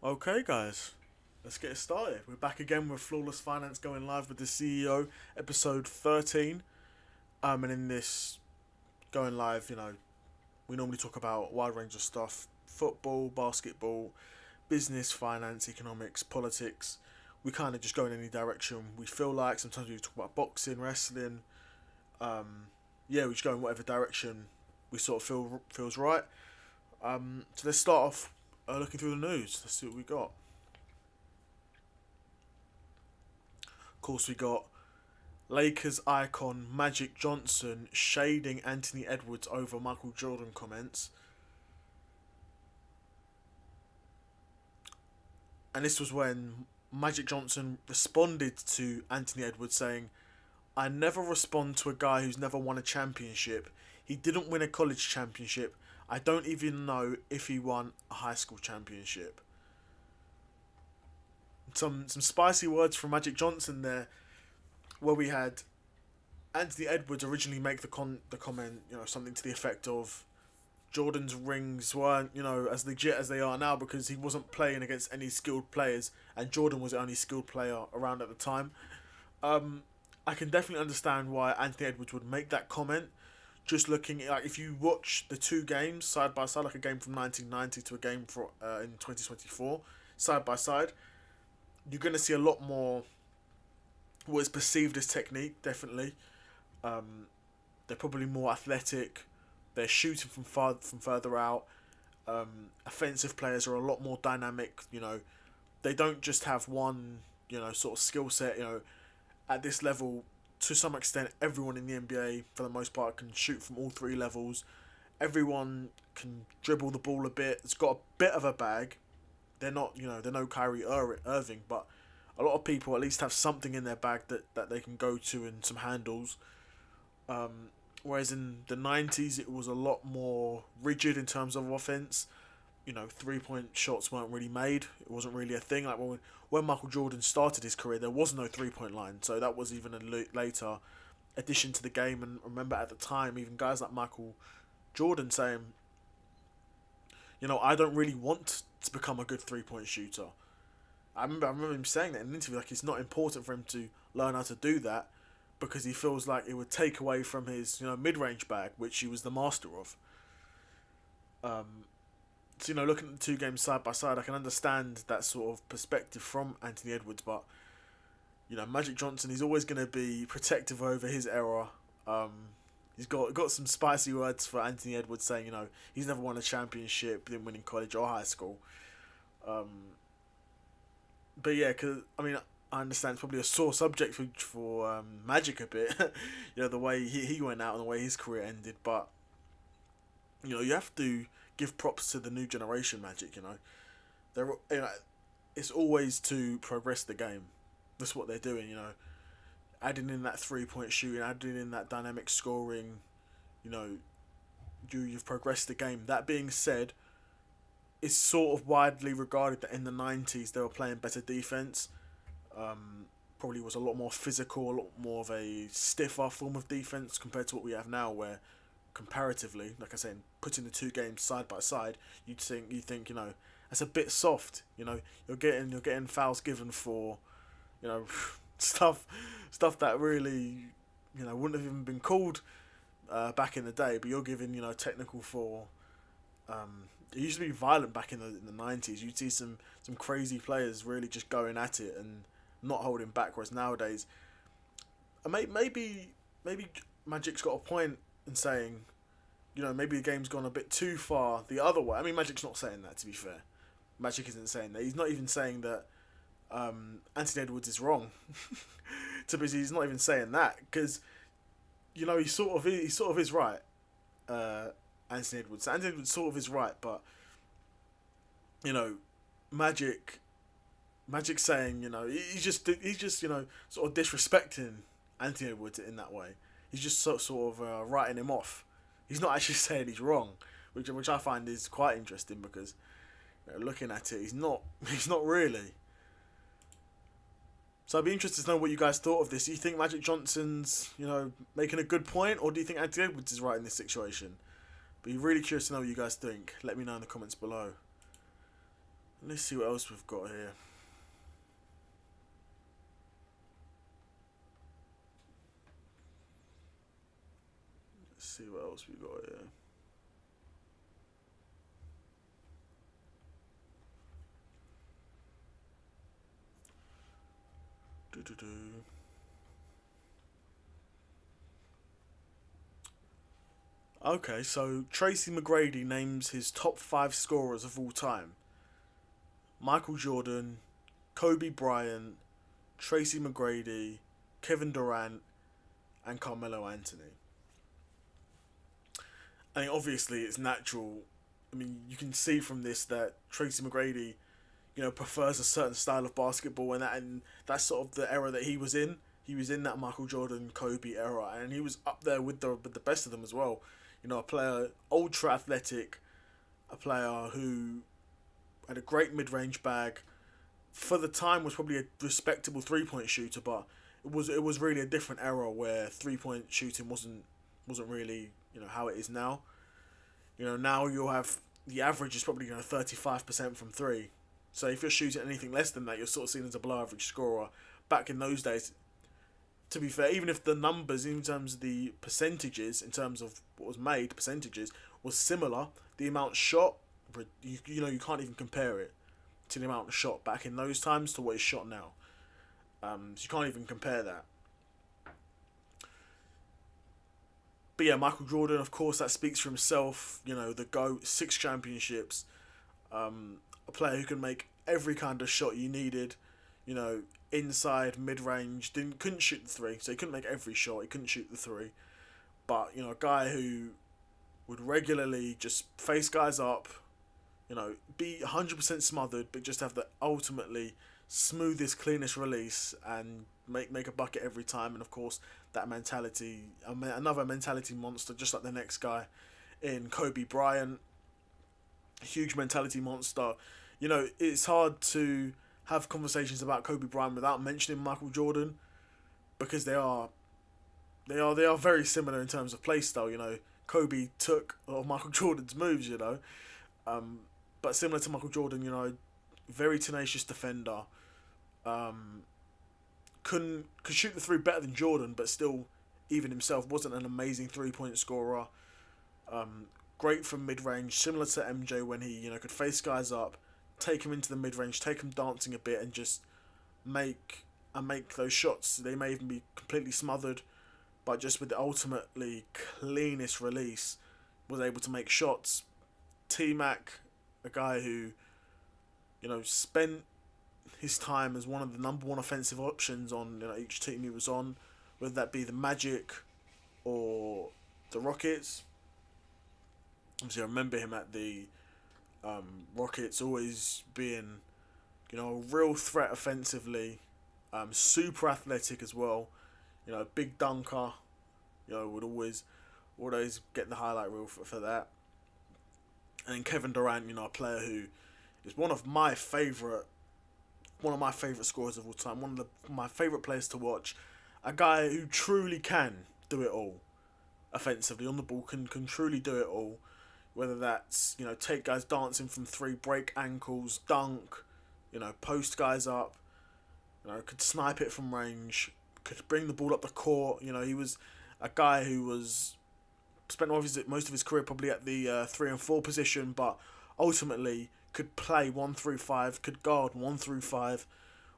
Okay, guys, let's get it started. We're back again with Flawless Finance going live with the CEO, episode 13. And in this going live, we normally talk about a wide range of stuff: football, basketball, business, finance, economics, politics. We kind of just go in any direction we feel like. Sometimes we talk about boxing, wrestling. Yeah, we just go in whatever direction we sort of feels right. So let's start off looking through the news. Let's see what we got. Of course, we got Lakers icon Magic Johnson shading Anthony Edwards over Michael Jordan comments. And this was when Magic Johnson responded to Anthony Edwards saying, I never respond to a guy who's never won a championship. He didn't win a college championship. I don't even know if he won a high school championship. Some spicy words from Magic Johnson there, where we had Anthony Edwards originally make the comment, something to the effect of Jordan's rings weren't, as legit as they are now because he wasn't playing against any skilled players and Jordan was the only skilled player around at the time. I can definitely understand why Anthony Edwards would make that comment. Just looking like if you watch the two games side by side, like a game from 1990 to a game in 2024 side by side, you're gonna see a lot more what is perceived as technique. Definitely, they're probably more athletic. They're shooting from further out. Offensive players are a lot more dynamic. They don't just have one sort of skill set. At this level, to some extent, everyone in the NBA for the most part can shoot from all three levels. Everyone can dribble the ball a bit. It's got a bit of a bag. They're not, they're no Kyrie Irving, but a lot of people at least have something in their bag that they can go to and some handles. Whereas in the 90s, it was a lot more rigid in terms of offense. 3-point shots weren't really made. It wasn't really a thing. Like when Michael Jordan started his career, there was no 3-point line. So that was even a later addition to the game. And remember at the time, even guys like Michael Jordan saying, I don't really want to become a good 3-point shooter. I remember him saying that in an interview, like it's not important for him to learn how to do that because he feels like it would take away from his mid-range bag, which he was the master of. So looking at the two games side by side, I can understand that sort of perspective from Anthony Edwards, but Magic Johnson, he's always going to be protective over his era. He's got some spicy words for Anthony Edwards, saying he's never won a championship, didn't win in college or high school. But yeah, because I understand it's probably a sore subject for Magic a bit, the way he went out and the way his career ended. But you have to give props to the new generation Magic. They're it's always to progress the game. That's what they're doing. Adding in that 3-point shooting, adding in that dynamic scoring. You've progressed the game. That being said, it's sort of widely regarded that in the 90s they were playing better defense. Probably was a lot more physical, a lot more of a stiffer form of defense compared to what we have now, where comparatively, like I said, putting the two games side by side, you think that's a bit soft. You're getting fouls given for, stuff that really wouldn't have even been called back in the day, but you're giving technical for. It used to be violent back in the 90s. You'd see some crazy players really just going at it and not holding back. Whereas nowadays, maybe Magic's got a point in saying, maybe the game's gone a bit too far the other way. Magic's not saying that, to be fair. Magic isn't saying that. He's not even saying that Anthony Edwards is wrong. He's not even saying that because he sort of is right. Anthony Edwards. Anthony Edwards sort of is right, but Magic saying he's just sort of disrespecting Anthony Edwards in that way. He's just sort of writing him off. He's not actually saying he's wrong, which I find is quite interesting because looking at it, he's not really. So I'd be interested to know what you guys thought of this. Do you think Magic Johnson's making a good point, or do you think Anthony Edwards is right in this situation? Be really curious to know what you guys think. Let me know in the comments below. Let's see what else we've got here. Let's see what else we got here. Do. Okay, so Tracy McGrady names his top five scorers of all time: Michael Jordan, Kobe Bryant, Tracy McGrady, Kevin Durant, and Carmelo Anthony. I mean, obviously, it's natural. I mean, you can see from this that Tracy McGrady, prefers a certain style of basketball, and that's sort of the era that he was in. He was in that Michael Jordan, Kobe era, and he was up there with the best of them as well. A player ultra athletic, a player who had a great mid range bag. For the time, was probably a respectable 3 point shooter, but it was really a different era where 3 point shooting wasn't really how it is now. Now you'll have the average is probably 35% from three. So if you're shooting anything less than that, you're sort of seen as a below average scorer. Back in those days, to be fair, even if the numbers in terms of the percentages, in terms of what was made, percentages was similar, the amount shot, you can't even compare it to the amount shot back in those times to what is shot now. So you can't even compare that. But yeah, Michael Jordan, of course, that speaks for himself. The GOAT, 6 championships, a player who can make every kind of shot you needed. Inside, mid range, couldn't shoot the three, so he couldn't make every shot. He couldn't shoot the three, but a guy who would regularly just face guys up, be 100% smothered, but just have the ultimately smoothest, cleanest release and make a bucket every time. And of course, that mentality, another mentality monster, just like the next guy in Kobe Bryant, huge mentality monster. It's hard to have conversations about Kobe Bryant without mentioning Michael Jordan, because they are very similar in terms of play style. Kobe took a lot of Michael Jordan's moves. But similar to Michael Jordan, very tenacious defender. Could shoot the three better than Jordan, but still, even himself wasn't an amazing 3 point scorer. Great from mid range, similar to MJ when he could face guys up, take him into the mid range, take him dancing a bit, and just make those shots. They may even be completely smothered, but just with the ultimately cleanest release, was able to make shots. T-Mac, a guy who spent his time as one of the number one offensive options on each team he was on, whether that be the Magic or the Rockets. Obviously, I remember him at the Rockets always being, a real threat offensively, super athletic as well, big dunker, would always get the highlight reel for that. And then Kevin Durant, a player who is one of my favourite scorers of all time, one of my favourite players to watch, a guy who truly can do it all, offensively on the ball, can truly do it all. Whether that's take guys dancing from three, break ankles, dunk, post guys up, could snipe it from range, could bring the ball up the court. He was a guy who was spent most of his career probably at the 3 and 4 position, but ultimately could play 1 through 5, could guard 1 through 5.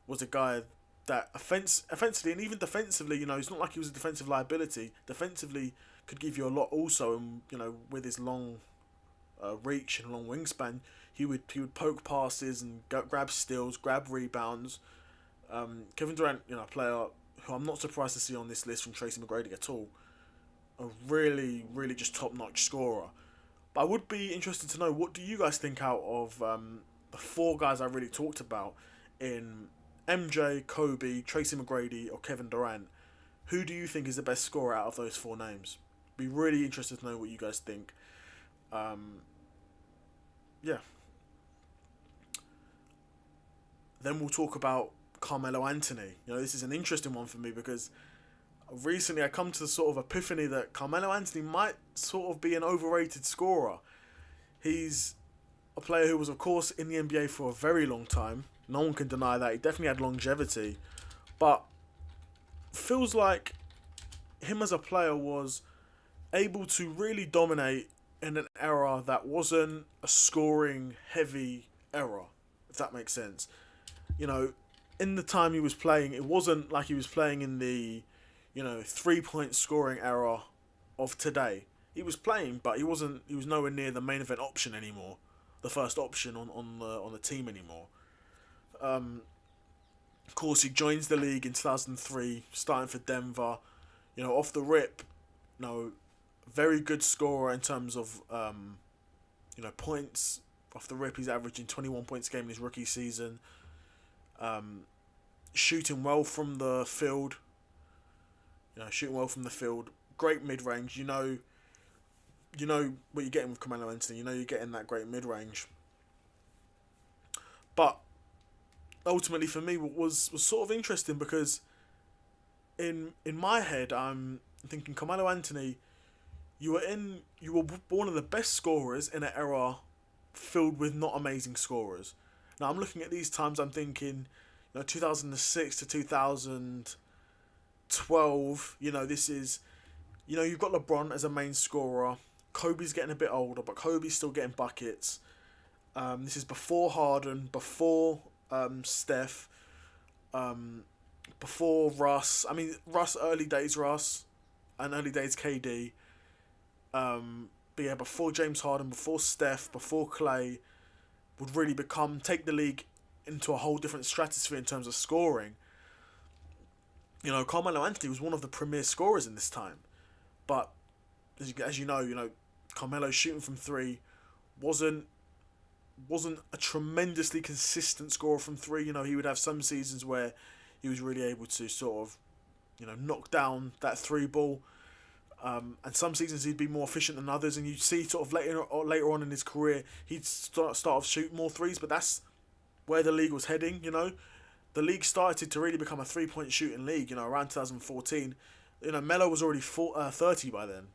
Was a guy that offensively and even defensively, it's not like he was a defensive liability. Defensively, could give you a lot also, and with his long reach and long wingspan, he would poke passes and grab steals, grab rebounds. Kevin Durant, a player who I'm not surprised to see on this list from Tracy McGrady at all. A really, really just top-notch scorer. But I would be interested to know, what do you guys think out of the 4 guys I really talked about in MJ, Kobe, Tracy McGrady, or Kevin Durant? Who do you think is the best scorer out of those 4 names? Be really interested to know what you guys think. Yeah. Then we'll talk about Carmelo Anthony. This is an interesting one for me because recently I come to the sort of epiphany that Carmelo Anthony might sort of be an overrated scorer. He's a player who was, of course, in the NBA for a very long time. No one can deny that. He definitely had longevity. But feels like him as a player was able to really dominate in an era that wasn't a scoring heavy era, if that makes sense. You know, in the time he was playing, it wasn't like he was playing in the, 3 point scoring era of today. He was playing, but he was nowhere near the main event option anymore, the first option on the team anymore. Of course, he joins the league in 2003, starting for Denver. Off the rip, very good scorer in terms of points. Off the rip, he's averaging 21 points a game in his rookie season. Shooting well from the field. Shooting well from the field. Great mid range. You know what you're getting with Carmelo Anthony. You're getting that great mid range. But ultimately, for me, was sort of interesting because in my head, I'm thinking Carmelo Anthony. You were one of the best scorers in an era filled with not amazing scorers. Now I'm looking at these times. I'm thinking, 2006 to 2012. This is, you've got LeBron as a main scorer. Kobe's getting a bit older, but Kobe's still getting buckets. This is before Harden, before Steph, before Russ. I mean, early days Russ, and early days KD. But yeah, before James Harden, before Steph, before Clay would really take the league into a whole different stratosphere in terms of scoring. Carmelo Anthony was one of the premier scorers in this time, but as you know, Carmelo shooting from three wasn't a tremendously consistent scorer from three. He would have some seasons where he was really able to sort of, knock down that three ball. And some seasons he'd be more efficient than others, and you'd see sort of later on in his career he'd start off shooting more threes, but that's where the league was heading. The league started to really become a 3-point shooting league. Around 2014, Melo was already 30 by then.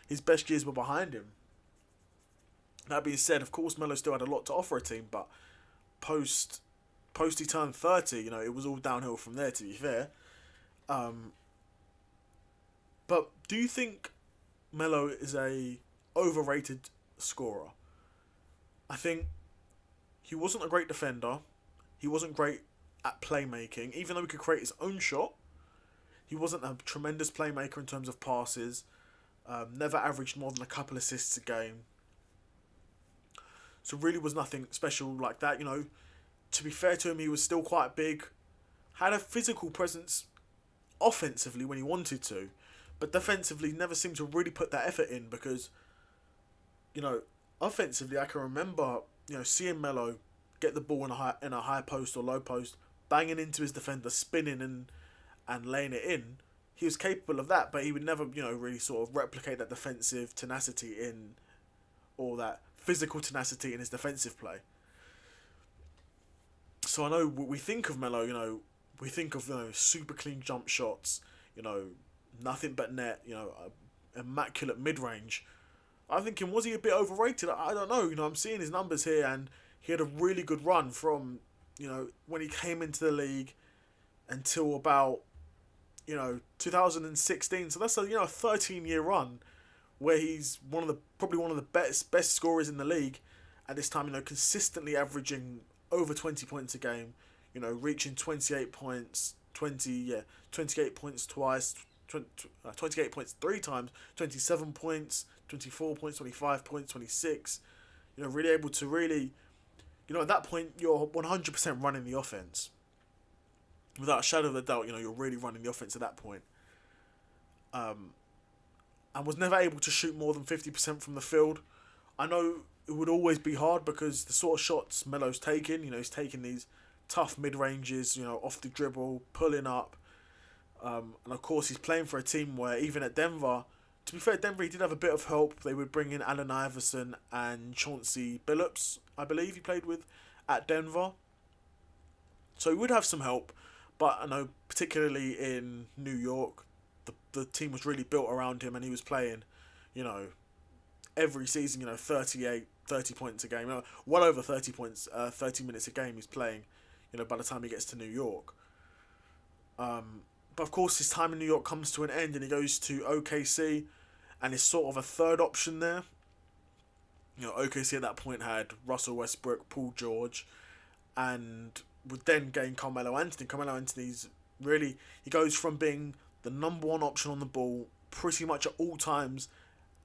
His best years were behind him. That being said, of course Melo still had a lot to offer a team, but post he turned 30, it was all downhill from there. To be fair. But do you think Melo is a overrated scorer? I think he wasn't a great defender. He wasn't great at playmaking. Even though he could create his own shot, he wasn't a tremendous playmaker in terms of passes. Never averaged more than a couple assists a game. So really was nothing special like that. To be fair to him, he was still quite big. Had a physical presence offensively when he wanted to. But defensively, never seemed to really put that effort in because, offensively, I can remember, seeing Melo get the ball in a high post or low post, banging into his defender, spinning and laying it in. He was capable of that, but he would never, really sort of replicate that defensive tenacity or that physical tenacity in his defensive play. So I know we think of Melo, we think of super clean jump shots, nothing but net, immaculate mid-range. I'm thinking, was he a bit overrated? I don't know. I'm seeing his numbers here, and he had a really good run from, when he came into the league until about, 2016. So that's a 13-year run where he's probably one of the best scorers in the league at this time. Consistently averaging over 20 points a game. Reaching 28 points, 28 points twice. 28 points 3 times, 27 points, 24 points, 25 points, 26. Really able to at that point, you're 100% running the offense. Without a shadow of a doubt, you're really running the offense at that point. And was never able to shoot more than 50% from the field. I know it would always be hard because the sort of shots Melo's taking, he's taking these tough mid-ranges, off the dribble, pulling up. And of course, he's playing for a team where even at Denver, to be fair, Denver he did have a bit of help. They would bring in Allen Iverson and Chauncey Billups, I believe he played with at Denver. So he would have some help, but I know particularly in New York, the team was really built around him, and he was playing, every season, 38, 30 points a game, well over 30 points, 30 minutes a game he's playing, by the time he gets to New York. But of course, his time in New York comes to an end, and he goes to OKC, and is sort of a third option there. OKC at that point had Russell Westbrook, Paul George, and would then gain Carmelo Anthony. Carmelo Anthony's really, he goes from being the number one option on the ball pretty much at all times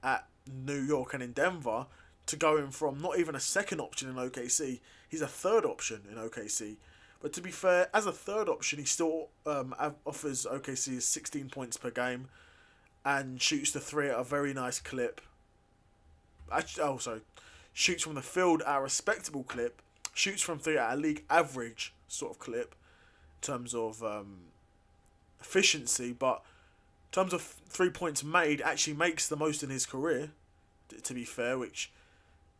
at New York and in Denver, to going from not even a second option in OKC, he's a third option in OKC. But to be fair, as a third option, he still offers OKC 16 points per game and shoots the three at a very nice clip. Shoots from the field at a respectable clip, shoots from three at a league average sort of clip in terms of efficiency, but in terms of 3 points made, actually makes the most in his career, to be fair, which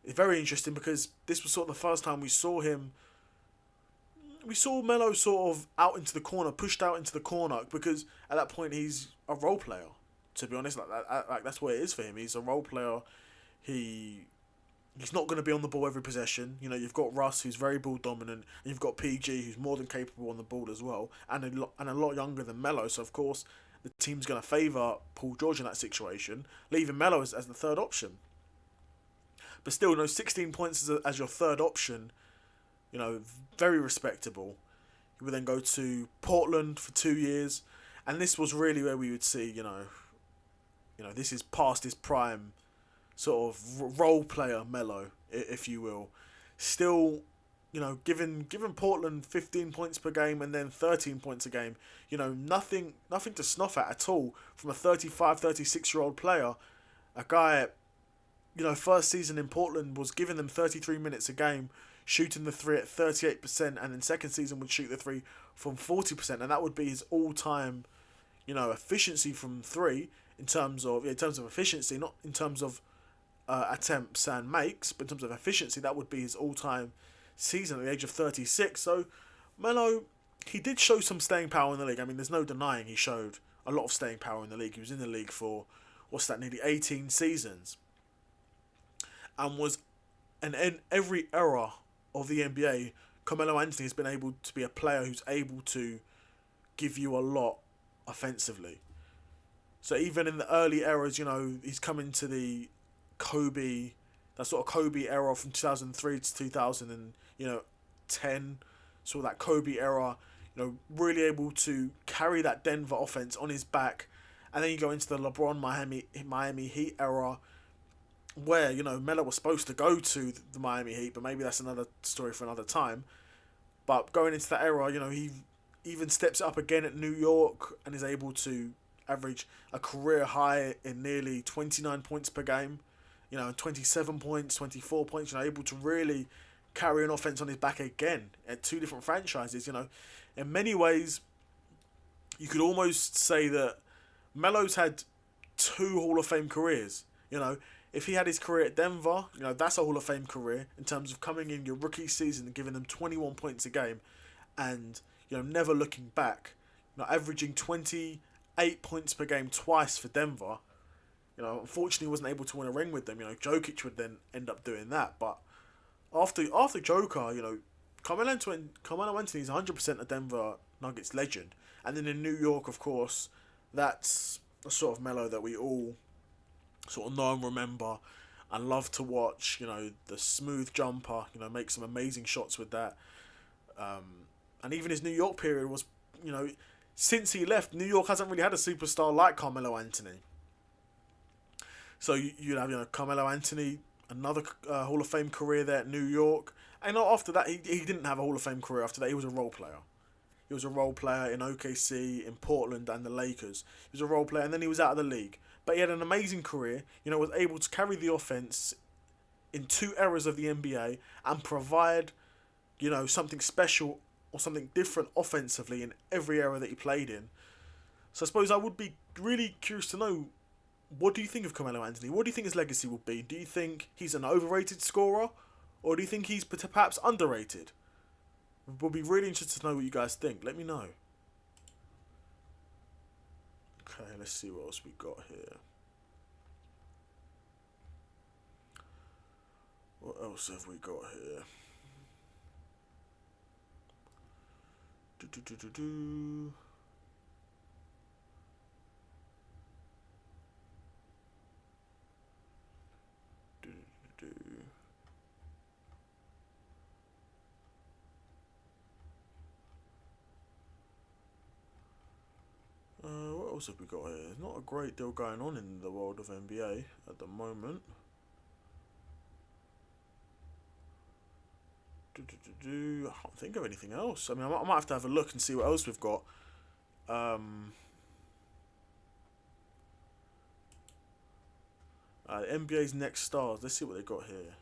is very interesting because this was sort of the first time we saw Melo sort of out into the corner, pushed out into the corner, because at that point he's a role player. To be honest, that's what it is for him. He's a role player. He's not going to be on the ball every possession. You've got Russ, who's very ball dominant, and you've got PG, who's more than capable on the ball as well, and a lot younger than Melo. So of course the team's going to favour Paul George in that situation, leaving Melo as the third option. But still, 16 points as your third option, very respectable. He would then go to Portland for 2 years, and this was really where we would see, this is past his prime, sort of role player Melo, if you will. Still, given Portland 15 points per game and then 13 points a game, nothing to snuff at all from a 35, 36-year-old player. A guy, first season in Portland was giving them 33 minutes a game, shooting the three at 38%, and then second season would shoot the three from 40%, and that would be his all-time, efficiency from three in terms of efficiency, not in terms of attempts and makes, but in terms of efficiency, that would be his all-time season at the age of 36. So Melo, he did show some staying power in the league. I mean, there's no denying he showed a lot of staying power in the league. He was in the league for, nearly 18 seasons, and was, and in every era of the NBA, Carmelo Anthony has been able to be a player who's able to give you a lot offensively. So even in the early eras, he's coming to the that sort of Kobe era from 2003 to 2010, so that Kobe era, really able to carry that Denver offense on his back. And then you go into the LeBron Miami Heat era, where, Melo was supposed to go to the Miami Heat, but maybe that's another story for another time. But going into that era, he even steps up again at New York and is able to average a career high in nearly 29 points per game, 27 points, 24 points, able to really carry an offense on his back again at two different franchises. In many ways, you could almost say that Melo's had two Hall of Fame careers. If he had his career at Denver, that's a Hall of Fame career in terms of coming in your rookie season and giving them 21 points a game and, never looking back, averaging 28 points per game twice for Denver. Unfortunately, he wasn't able to win a ring with them. Jokic would then end up doing that. But after Joker, Carmelo Anthony is 100% a Denver Nuggets legend. And then in New York, of course, that's a sort of Melo that we all sort of know and remember and love to watch. The smooth jumper, make some amazing shots with that. And even his New York period was, since he left, New York hasn't really had a superstar like Carmelo Anthony. So you'd have, Carmelo Anthony, another Hall of Fame career there at New York. And after that, he didn't have a Hall of Fame career. After that, he was a role player. He was a role player in OKC, in Portland, and the Lakers. He was a role player, and then he was out of the league. But he had an amazing career, was able to carry the offense in two eras of the NBA and provide, something special or something different offensively in every era that he played in. So I suppose I would be really curious to know, what do you think of Carmelo Anthony? What do you think his legacy will be? Do you think he's an overrated scorer, or do you think he's perhaps underrated? We'll be really interested to know what you guys think. Let me know. Okay, let's see what else we got here. What else have we got here? Do, do, do, do, do. Do, do, do. What else have we got here? There's not a great deal going on in the world of NBA at the moment. I can't think of anything else. I mean, I might have to have a look and see what else we've got. NBA's next stars. Let's see what they got here.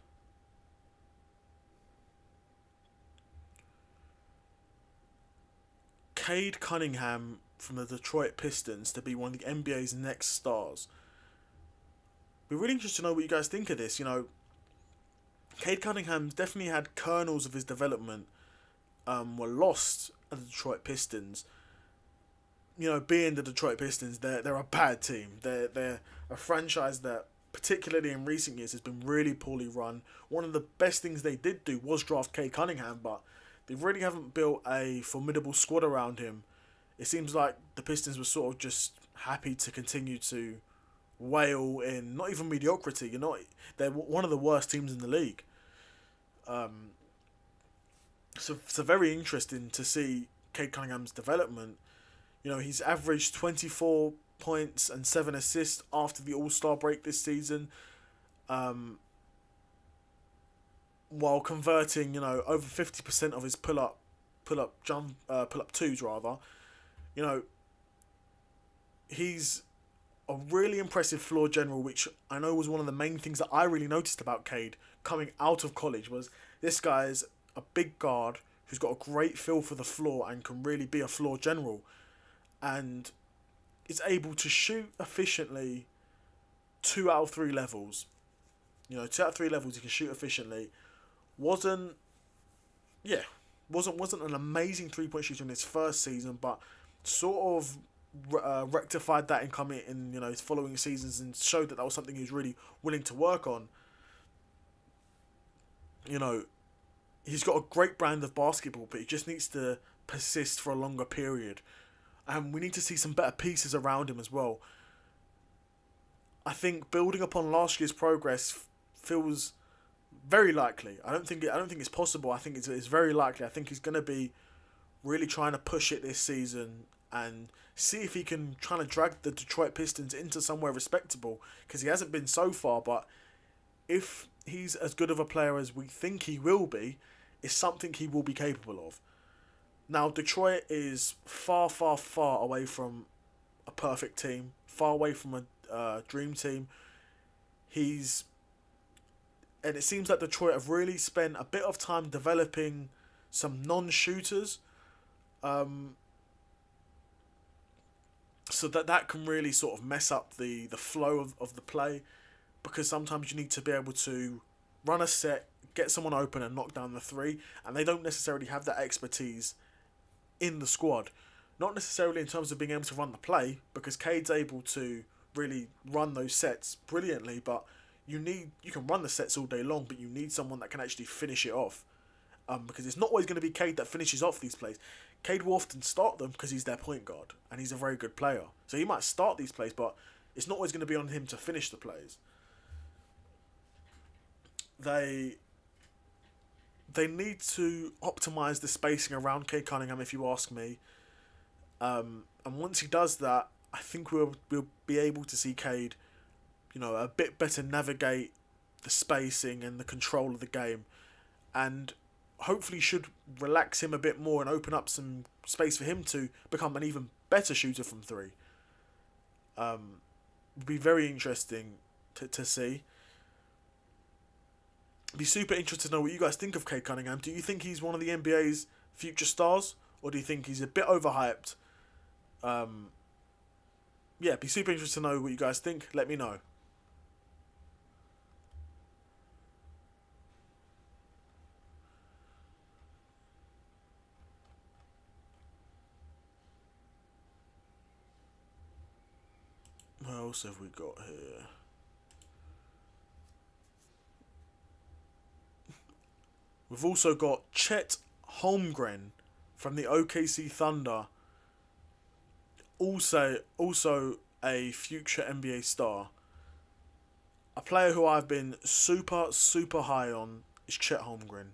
Cade Cunningham from the Detroit Pistons to be one of the NBA's next stars. We're really interested to know what you guys think of this. You know, Cade Cunningham's definitely had kernels of his development were lost at the Detroit Pistons. You know, being the Detroit Pistons, they're a bad team. They're a franchise that, particularly in recent years, has been really poorly run. One of the best things they did do was draft Cade Cunningham, but they really haven't built a formidable squad around him. It seems like the Pistons were sort of just happy to continue to wail in not even mediocrity. You know, they're one of the worst teams in the league. So very interesting to see Cade Cunningham's development. You know, he's averaged 24 points and 7 assists after the All-Star break this season, while converting, you know, over 50% of his pull-up twos rather. You know, he's a really impressive floor general, which I know was one of the main things that I really noticed about Cade coming out of college. Was this guy's a big guard who's got a great feel for the floor and can really be a floor general, and is able to shoot efficiently 2 out of 3 levels. You know, 2 out of 3 levels he can shoot efficiently. Wasn't an amazing 3-point shooter in his first season, but sort of rectified that in his following seasons and showed that was something he was really willing to work on. You know, he's got a great brand of basketball, but he just needs to persist for a longer period. And we need to see some better pieces around him as well. I think building upon last year's progress feels very likely. I don't think it's possible. I think it's very likely. I think he's going to be really trying to push it this season and see if he can try to drag the Detroit Pistons into somewhere respectable, because he hasn't been so far. But if he's as good of a player as we think he will be, it's something he will be capable of. Now, Detroit is far, far, far away from a perfect team, far away from a dream team. And it seems like Detroit have really spent a bit of time developing some non-shooters, so that can really sort of mess up the flow of the play, because sometimes you need to be able to run a set, get someone open and knock down the three, and they don't necessarily have that expertise in the squad. Not necessarily in terms of being able to run the play, because Cade's able to really run those sets brilliantly, but you can run the sets all day long, but you need someone that can actually finish it off. Because it's not always going to be Cade that finishes off these plays. Cade will often start them because he's their point guard and he's a very good player. So he might start these plays, but it's not always going to be on him to finish the plays. They need to optimise the spacing around Cade Cunningham, if you ask me. And once he does that, I think we'll be able to see Cade, a bit better navigate the spacing and the control of the game, and hopefully should relax him a bit more and open up some space for him to become an even better shooter from three. Would be very interesting to see. Be super interested to know what you guys think of Cade Cunningham. Do you think he's one of the NBA's future stars, or do you think he's a bit overhyped? Be super interested to know what you guys think. Let me know. What else have we got here? We've also got Chet Holmgren from the OKC Thunder, also a future NBA star. A player who I've been super high on is Chet Holmgren.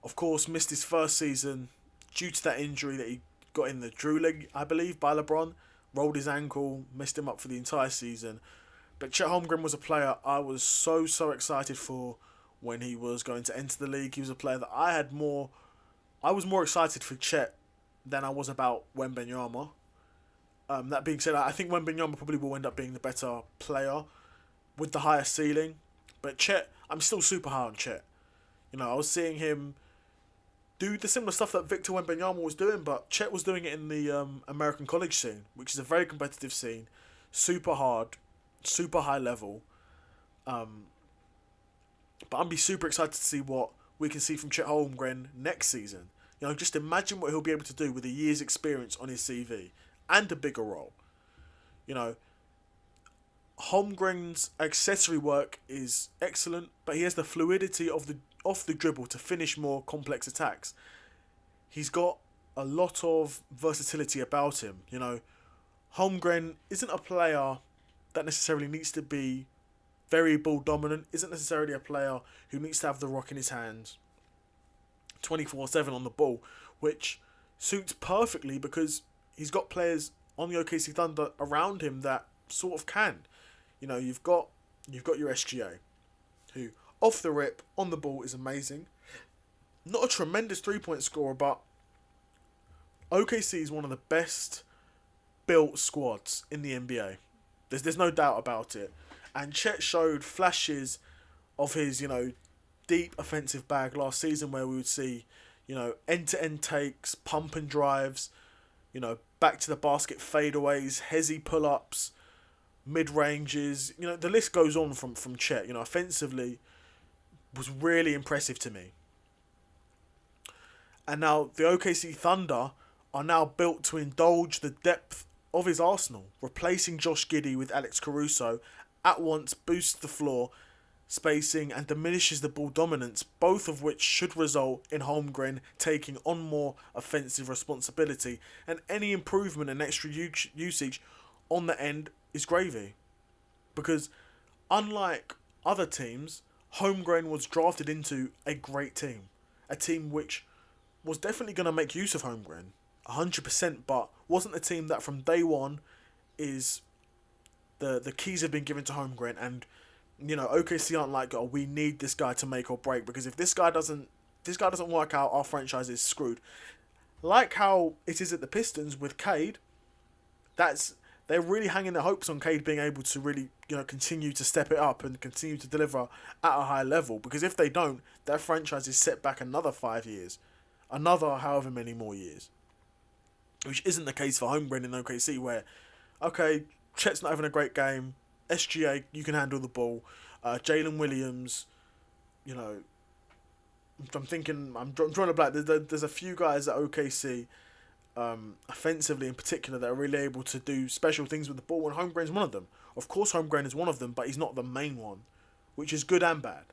Of course, missed his first season due to that injury that he got in the Drew League, I believe, by LeBron. Rolled his ankle, messed him up for the entire season. But Chet Holmgren was a player I was so excited for when he was going to enter the league. He was a player that I was more excited for Chet than I was about Wembanyama. That being said, I think Wembanyama probably will end up being the better player with the higher ceiling. But Chet, I'm still super high on Chet. You know, I was seeing him do the similar stuff that Victor Wembanyama was doing, but Chet was doing it in the American college scene, which is a very competitive scene, super hard, super high level. But I'd be super excited to see what we can see from Chet Holmgren next season. You know, just imagine what he'll be able to do with a year's experience on his CV and a bigger role. You know, Holmgren's accessory work is excellent, but he has the fluidity of the off the dribble to finish more complex attacks. He's got a lot of versatility about him. You know, Holmgren isn't a player that necessarily needs to be very ball dominant, isn't necessarily a player who needs to have the rock in his hands 24/7 on the ball, which suits perfectly because he's got players on the OKC Thunder around him that sort of can. You know, you've got your SGA, who off the rip on the ball is amazing. Not a tremendous 3-point scorer, but OKC is one of the best built squads in the NBA. There's no doubt about it. And Chet showed flashes of his, you know, deep offensive bag last season where we would see, you know, end-to-end takes, pump and drives, you know, back to the basket fadeaways, hezzy pull-ups, mid-ranges. You know, the list goes on from Chet. You know, offensively was really impressive to me. And now the OKC Thunder are now built to indulge the depth of his arsenal, replacing Josh Giddey with Alex Caruso at once boosts the floor spacing and diminishes the ball dominance, both of which should result in Holmgren taking on more offensive responsibility, and any improvement and extra usage on the end is gravy. Because unlike other teams, Holmgren was drafted into a great team. A team which was definitely going to make use of Holmgren, 100%, but wasn't a team that from day one is the keys have been given to Holmgren, and you know, OKC aren't like, oh, we need this guy to make or break, because if this guy doesn't work out, our franchise is screwed. Like how it is at the Pistons with Cade, they're really hanging their hopes on Cade being able to really, you know, continue to step it up and continue to deliver at a high level, because if they don't, their franchise is set back another 5 years, another however many more years, which isn't the case for Holmgren in OKC, where, okay, Chet's not having a great game, SGA, you can handle the ball, Jalen Williams, you know, I'm drawing a blank. There's a few guys at OKC, offensively in particular, that are really able to do special things with the ball, and Holmgren's one of them. Of course, Holmgren is one of them, but he's not the main one, which is good and bad.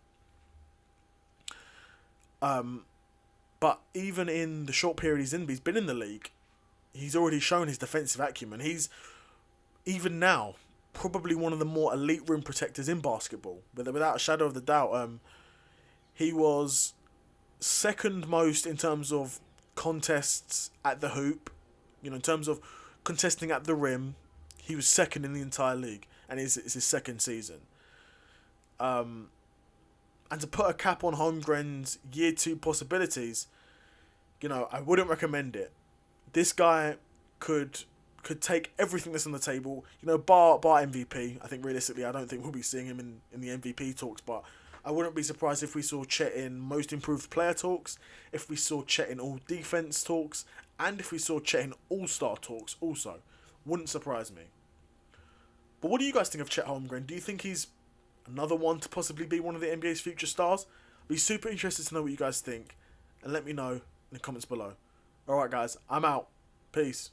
But even in the short period he's been in the league, he's already shown his defensive acumen. He's, even now, probably one of the more elite rim protectors in basketball, without a shadow of the doubt. He was second most in terms of contests at the hoop. You know, in terms of contesting at the rim, he was second in the entire league, and it's his second season. And to put a cap on Holmgren's year 2 possibilities, you know, I wouldn't recommend it. This guy could take everything that's on the table, you know, bar MVP. I think realistically, I don't think we'll be seeing him in the MVP talks, but I wouldn't be surprised if we saw Chet in most improved player talks, if we saw Chet in all defense talks, and if we saw Chet in all-star talks also. Wouldn't surprise me. But what do you guys think of Chet Holmgren? Do you think he's another one to possibly be one of the NBA's future stars? I'd be super interested to know what you guys think, and let me know in the comments below. Alright guys, I'm out. Peace.